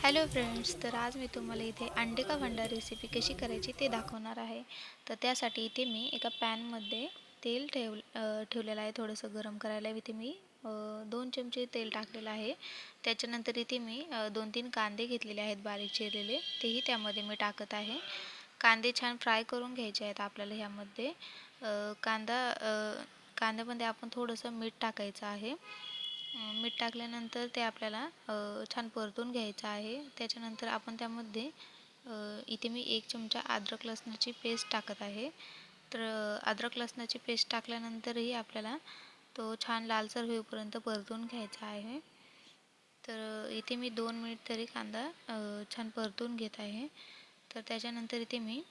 Hello friends, तर आज मी तुम्हाला इथे अंडे का भंडा रेसिपी कशी करायची ते दाखवणार आहे. तर त्यासाठी इथे मी एका पॅनमध्ये तेल ठेवलेलं आहे. थोडंसं गरम करायला इथे मी 2 चमचे तेल टाकलेलं आहे. त्याच्यानंतर इथे मी 2-3 कांदे घेतलेले आहेत बारीक चिरलेले, तेही त्यामध्ये मी टाकत आहे. कांदे छान फ्राय करून घ्यायचे आहेत आपल्याला ह्यामध्ये. कांद्यामध्ये आपण थोडंसं मीठ टाकायचं आहे. मीठ टाकल्यानंतर ते आपल्याला छान परतून घ्यायचं आहे. त्याच्यानंतर आपण त्यामध्ये इथे मी 1 चमचा अद्रक लसणाची पेस्ट टाकत आहे. तर अद्रक लसणाची पेस्ट टाकल्यानंतरही आपल्याला तो छान लालसर होईपर्यंत परतून घ्यायचा आहे. तर इथे मी 2 मिनिट तरी कांदा छान परतून घेत आहे. तर त्याच्यानंतर इथे मी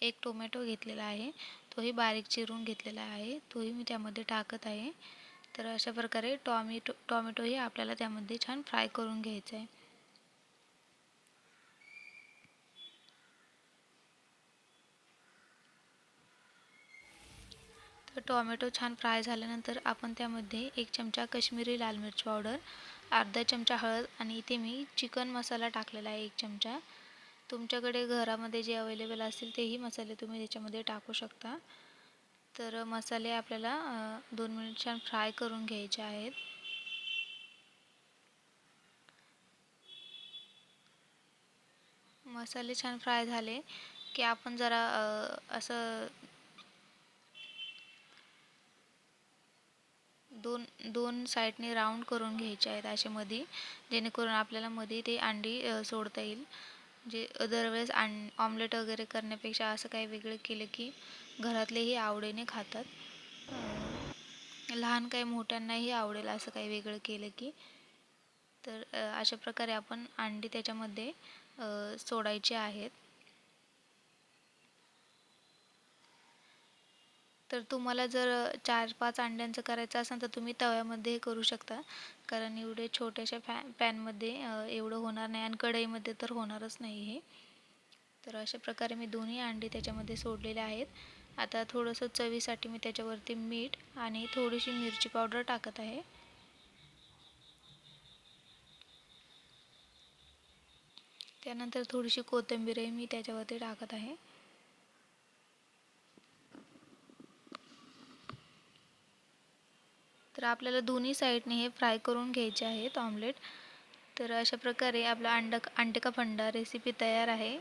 1 टोमॅटो घेतलेला आहे. तोही बारीक चिरून घेतलेला आहे. तोही मी त्यामध्ये टाकत आहे. तर अशा प्रकारे टॉमॅटोही आपल्याला त्यामध्ये छान फ्राय करून घ्यायचं आहे. तर टोमॅटो छान फ्राय झाल्यानंतर आपण त्यामध्ये 1 चमचा काश्मीरी लाल मिरच पावडर, अर्धा चमचा हळद आणि इथे मी चिकन मसाला टाकलेला आहे 1 चमचा. तुमच्याकडे घरामध्ये जे अवेलेबल असतील तेही मसाले तुम्ही त्याच्यामध्ये टाकू शकता. तर मसाले आपल्याला 2 मिनिट छान फ्राय करून घ्यायचे आहेत. मसाले छान फ्राय झाले की आपण जरा असं दोन साईडने राऊंड करून घ्यायचे आहेत असे मध्ये, जेणेकरून आपल्याला मध्ये ते अंडी सोडता येईल. जे दरवेळेस ऑमलेट वगैरे करण्यापेक्षा असं काही वेगळं केलं की घरातलेही आवडीने खातात. लहान काही मोठ्यांनाही आवडेल असं काही वेगळं केलं की. तर अशा प्रकारे आपण अंडी त्याच्यामध्ये सोडायची आहेत. तर तुम्हाला जर 4-5 अंड्यांचं करायचं असेल तर तुम्ही तव्यामध्ये करू शकता, कारण एवढे छोट्याशा पॅनमध्ये एवढं होणार नाही आणि कढईमध्ये तर होणारच नाही हे. तर अशा प्रकारे मी दोन्ही अंडी त्याच्यामध्ये सोडलेले आहेत. आता थोडंसं चवीसाठी मी त्याच्यावरती मीठ आणि थोडीशी मिरची पावडर टाकत आहे. त्यानंतर थोडीशी कोथिंबीरही मी त्याच्यावरती टाकत आहे. तर आपल्याला दोन्ही साईडने हे फ्राय करून घ्यायचे आहेत ऑमलेट. तर अशा प्रकारे आपला अंडे का फंडा रेसिपी तयार आहे.